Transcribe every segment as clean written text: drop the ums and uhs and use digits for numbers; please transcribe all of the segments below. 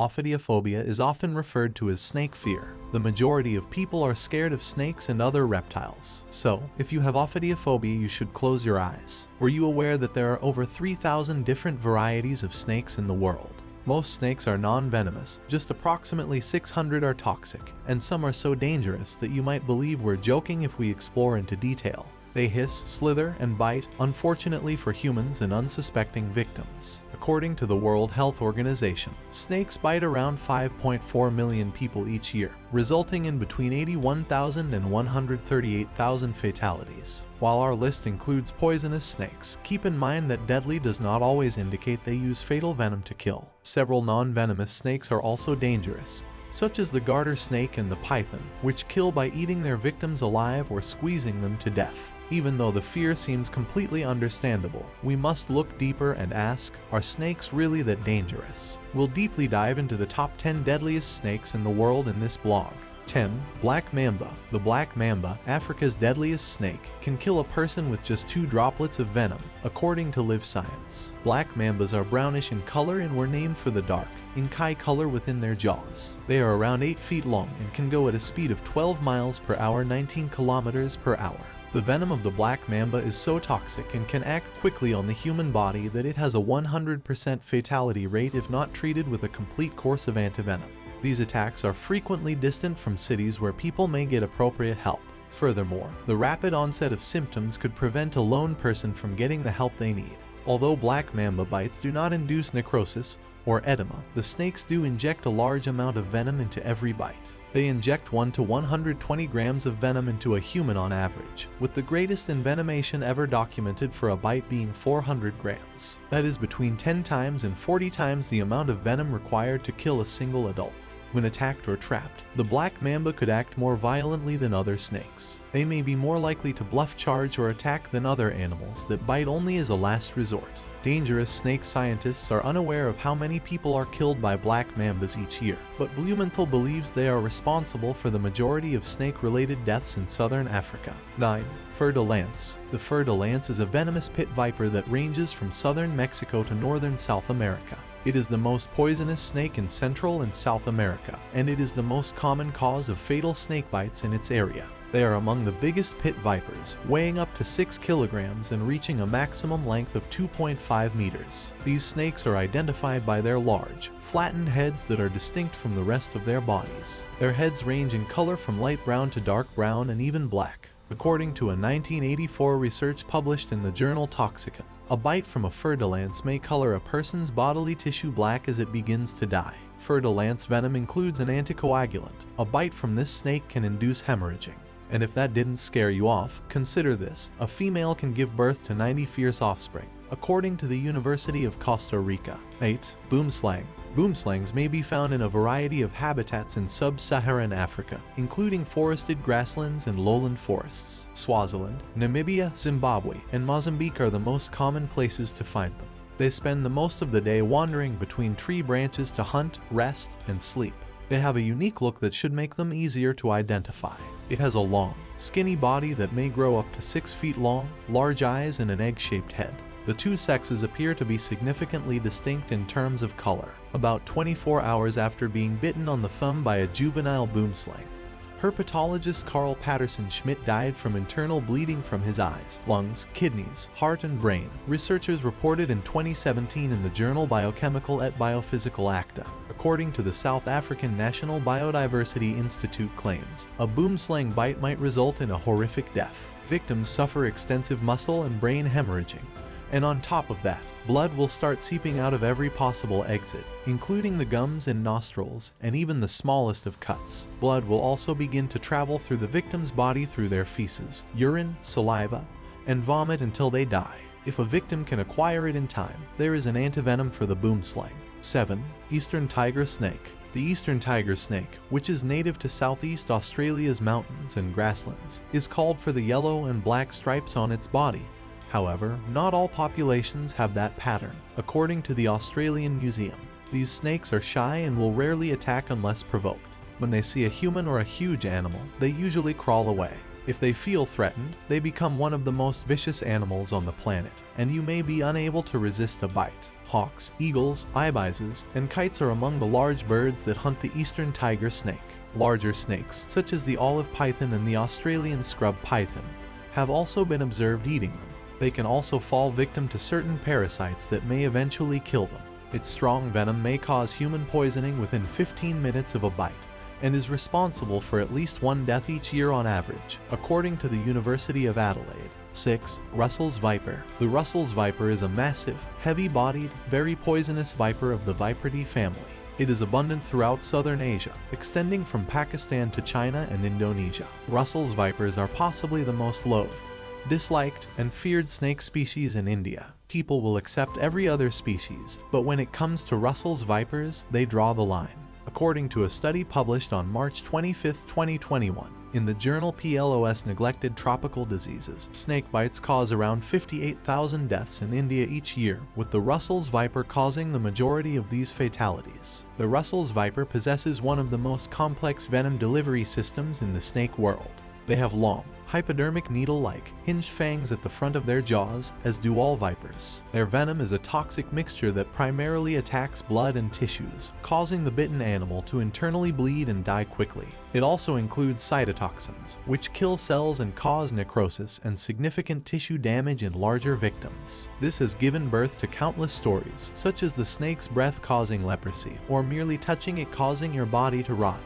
Ophidiophobia is often referred to as snake fear. The majority of people are scared of snakes and other reptiles. So, if you have ophidiophobia, you should close your eyes. Were you aware that there are over 3,000 different varieties of snakes in the world? Most snakes are non-venomous, just approximately 600 are toxic, and some are so dangerous that you might believe we're joking if we explore into detail. They hiss, slither, and bite, unfortunately for humans and unsuspecting victims. According to the World Health Organization, snakes bite around 5.4 million people each year, resulting in between 81,000 and 138,000 fatalities. While our list includes poisonous snakes, keep in mind that deadly does not always indicate they use fatal venom to kill. Several non-venomous snakes are also dangerous, such as the garter snake and the python, which kill by eating their victims alive or squeezing them to death. Even though the fear seems completely understandable, we must look deeper and ask, are snakes really that dangerous? We'll deeply dive into the top 10 deadliest snakes in the world in this blog. 10. Black mamba. The black mamba, Africa's deadliest snake, can kill a person with just 2 droplets of venom, according to Live Science. Black mambas are brownish in color and were named for the dark, inky color within their jaws. They are around 8 feet long and can go at a speed of 12 miles per hour, 19 kilometers per hour. The venom of the black mamba is so toxic and can act quickly on the human body that it has a 100% fatality rate if not treated with a complete course of antivenom. These attacks are frequently distant from cities where people may get appropriate help. Furthermore, the rapid onset of symptoms could prevent a lone person from getting the help they need. Although black mamba bites do not induce necrosis or edema, the snakes do inject a large amount of venom into every bite. They inject 1 to 120 grams of venom into a human on average, with the greatest envenomation ever documented for a bite being 400 grams. That is between 10 times and 40 times the amount of venom required to kill a single adult. When attacked or trapped, the black mamba could act more violently than other snakes. They may be more likely to bluff charge or attack than other animals that bite only as a last resort. Dangerous snake scientists are unaware of how many people are killed by black mambas each year, but Blumenthal believes they are responsible for the majority of snake-related deaths in southern Africa. 9. Fer-de-lance. The fer-de-lance is a venomous pit viper that ranges from southern Mexico to northern South America. It is the most poisonous snake in Central and South America, and it is the most common cause of fatal snake bites in its area. They are among the biggest pit vipers, weighing up to 6 kilograms and reaching a maximum length of 2.5 meters. These snakes are identified by their large, flattened heads that are distinct from the rest of their bodies. Their heads range in color from light brown to dark brown and even black. According to a 1984 research published in the journal Toxicon, a bite from a fer-de-lance may color a person's bodily tissue black as it begins to die. Fer-de-lance venom includes an anticoagulant. A bite from this snake can induce hemorrhaging. And if that didn't scare you off, consider this. A female can give birth to 90 fierce offspring, according to the University of Costa Rica. 8. Boomslang. Boomslangs may be found in a variety of habitats in sub-Saharan Africa, including forested grasslands and lowland forests. Swaziland, Namibia, Zimbabwe, and Mozambique are the most common places to find them. They spend the most of the day wandering between tree branches to hunt, rest, and sleep. They have a unique look that should make them easier to identify. It has a long, skinny body that may grow up to 6 feet long, large eyes, and an egg-shaped head. The two sexes appear to be significantly distinct in terms of color. About 24 hours after being bitten on the thumb by a juvenile boomslang, herpetologist Carl Patterson Schmidt died from internal bleeding from his eyes, lungs, kidneys, heart, and brain. Researchers reported in 2017 in the journal Biochemical et Biophysical Acta. According to the South African National Biodiversity Institute claims, a boomslang bite might result in a horrific death. Victims suffer extensive muscle and brain hemorrhaging. And on top of that, blood will start seeping out of every possible exit, including the gums and nostrils, and even the smallest of cuts. Blood will also begin to travel through the victim's body through their feces, urine, saliva, and vomit until they die. If a victim can acquire it in time, there is an antivenom for the boomslang. 7. Eastern tiger snake. The eastern tiger snake, which is native to Southeast Australia's mountains and grasslands, is called for the yellow and black stripes on its body. However, not all populations have that pattern. According to the Australian Museum, these snakes are shy and will rarely attack unless provoked. When they see a human or a huge animal, they usually crawl away. If they feel threatened, they become one of the most vicious animals on the planet, and you may be unable to resist a bite. Hawks, eagles, ibises, and kites are among the large birds that hunt the eastern tiger snake. Larger snakes, such as the olive python and the Australian scrub python, have also been observed eating them. They can also fall victim to certain parasites that may eventually kill them. Its strong venom may cause human poisoning within 15 minutes of a bite, and is responsible for at least one death each year on average, according to the University of Adelaide. 6. Russell's viper. The Russell's viper is a massive, heavy-bodied, very poisonous viper of the Viperidae family. It is abundant throughout southern Asia, extending from Pakistan to China and Indonesia. Russell's vipers are possibly the most loathed, disliked, and feared snake species in India. People will accept every other species, but when it comes to Russell's vipers, they draw the line. According to a study published on March 25, 2021, in the journal PLOS Neglected Tropical Diseases, snake bites cause around 58,000 deaths in India each year, with the Russell's viper causing the majority of these fatalities. The Russell's viper possesses one of the most complex venom delivery systems in the snake world. They have long, hypodermic needle-like, hinged fangs at the front of their jaws, as do all vipers. Their venom is a toxic mixture that primarily attacks blood and tissues, causing the bitten animal to internally bleed and die quickly. It also includes cytotoxins, which kill cells and cause necrosis and significant tissue damage in larger victims. This has given birth to countless stories, such as the snake's breath causing leprosy, or merely touching it causing your body to rot,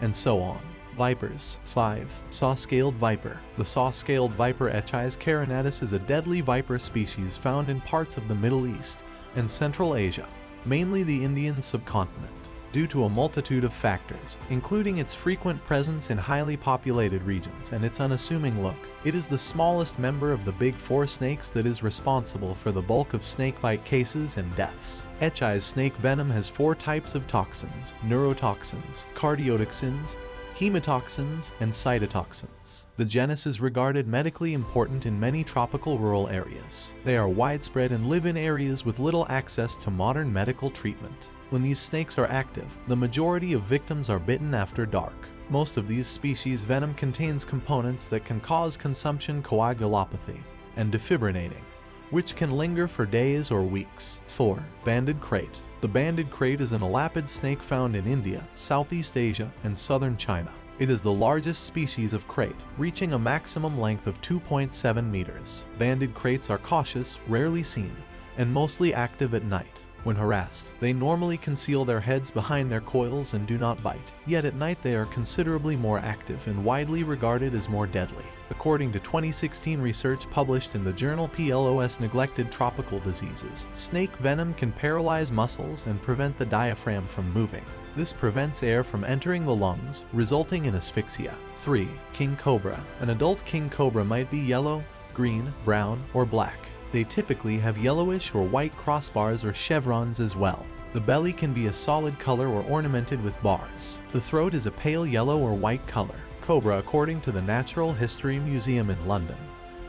and so on. Vipers. 5. Saw-scaled viper. The saw-scaled viper Echis carinatus is a deadly viper species found in parts of the Middle East and Central Asia, mainly the Indian subcontinent. Due to a multitude of factors, including its frequent presence in highly populated regions and its unassuming look, it is the smallest member of the big four snakes that is responsible for the bulk of snakebite cases and deaths. Echis snake venom has 4 types of toxins: neurotoxins, cardiotoxins, hematoxins, and cytotoxins. The genus is regarded medically important in many tropical rural areas. They are widespread and live in areas with little access to modern medical treatment. When these snakes are active, the majority of victims are bitten after dark. Most of these species' venom contains components that can cause consumption coagulopathy and defibrinating, which can linger for days or weeks. 4. Banded krait. The banded krait is an elapid snake found in India, Southeast Asia, and southern China. It is the largest species of krait, reaching a maximum length of 2.7 meters. Banded kraits are cautious, rarely seen, and mostly active at night. When harassed, they normally conceal their heads behind their coils and do not bite, yet at night they are considerably more active and widely regarded as more deadly. According to 2016 research published in the journal PLOS Neglected Tropical Diseases, snake venom can paralyze muscles and prevent the diaphragm from moving. This prevents air from entering the lungs, resulting in asphyxia. 3. King cobra. An adult king cobra might be yellow, green, brown, or black. They typically have yellowish or white crossbars or chevrons as well. The belly can be a solid color or ornamented with bars. The throat is a pale yellow or white color. Cobra. According to the Natural History Museum in London,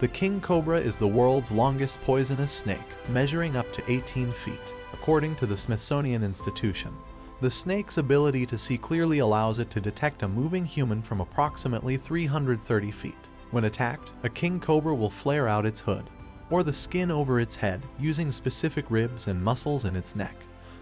the king cobra is the world's longest poisonous snake, measuring up to 18 feet. According to the Smithsonian Institution, the snake's ability to see clearly allows it to detect a moving human from approximately 330 feet. When attacked, a king cobra will flare out its hood, or the skin over its head, using specific ribs and muscles in its neck.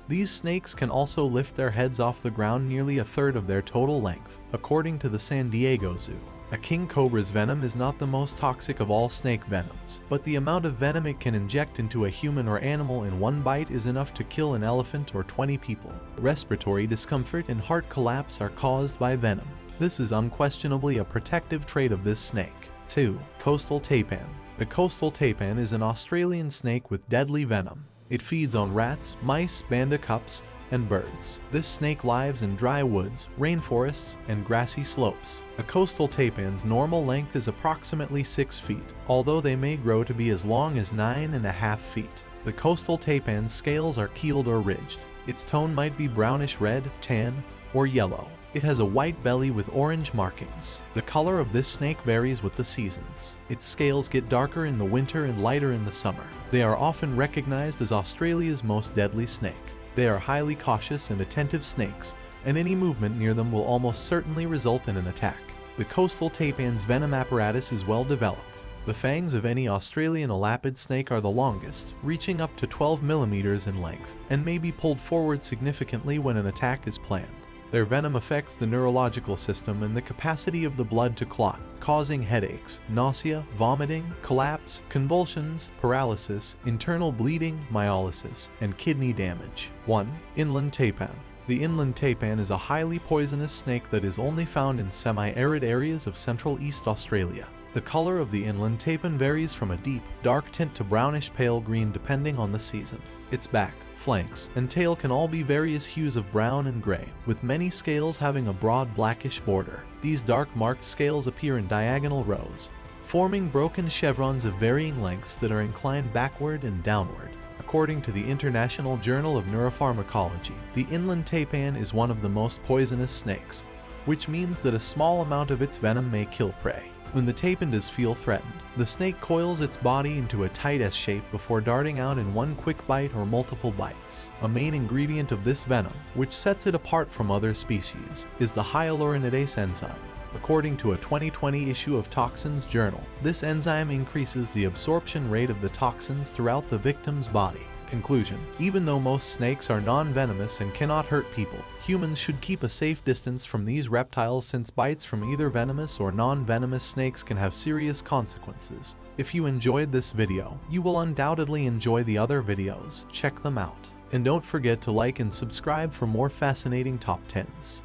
These snakes can also lift their heads off the ground nearly a third of their total length, according to the San Diego Zoo. A king cobra's venom is not the most toxic of all snake venoms, but the amount of venom it can inject into a human or animal in one bite is enough to kill an elephant or 20 people. Respiratory discomfort and heart collapse are caused by venom. This is unquestionably a protective trait of this snake. 2. Coastal taipan. The coastal taipan is an Australian snake with deadly venom. It feeds on rats, mice, bandicups, and birds. This snake lives in dry woods, rainforests, and grassy slopes. A coastal taipan's normal length is approximately 6 feet, although they may grow to be as long as 9.5 feet. The coastal taipan's scales are keeled or ridged. Its tone might be brownish red, tan, or yellow. It has a white belly with orange markings. The color of this snake varies with the seasons. Its scales get darker in the winter and lighter in the summer. They are often recognized as Australia's most deadly snake. They are highly cautious and attentive snakes, and any movement near them will almost certainly result in an attack. The coastal taipan's venom apparatus is well developed. The fangs of any Australian elapid snake are the longest, reaching up to 12 millimeters in length, and may be pulled forward significantly when an attack is planned. Their venom affects the neurological system and the capacity of the blood to clot, causing headaches, nausea, vomiting, collapse, convulsions, paralysis, internal bleeding, myolysis, and kidney damage. 1. Inland taipan. The inland taipan is a highly poisonous snake that is only found in semi-arid areas of Central East Australia. The color of the inland taipan varies from a deep, dark tint to brownish pale green depending on the season. Its back, flanks, and tail can all be various hues of brown and gray, with many scales having a broad blackish border. These dark marked scales appear in diagonal rows, forming broken chevrons of varying lengths that are inclined backward and downward. According to the International Journal of Neuropharmacology, the inland taipan is one of the most poisonous snakes, which means that a small amount of its venom may kill prey. When the taipan does feel threatened, the snake coils its body into a tight S shape before darting out in one quick bite or multiple bites. A main ingredient of this venom, which sets it apart from other species, is the hyaluronidase enzyme. According to a 2020 issue of Toxins Journal, this enzyme increases the absorption rate of the toxins throughout the victim's body. Conclusion: even though most snakes are non-venomous and cannot hurt people, humans should keep a safe distance from these reptiles since bites from either venomous or non-venomous snakes can have serious consequences. If you enjoyed this video, you will undoubtedly enjoy the other videos. Check them out. And don't forget to like and subscribe for more fascinating top 10s.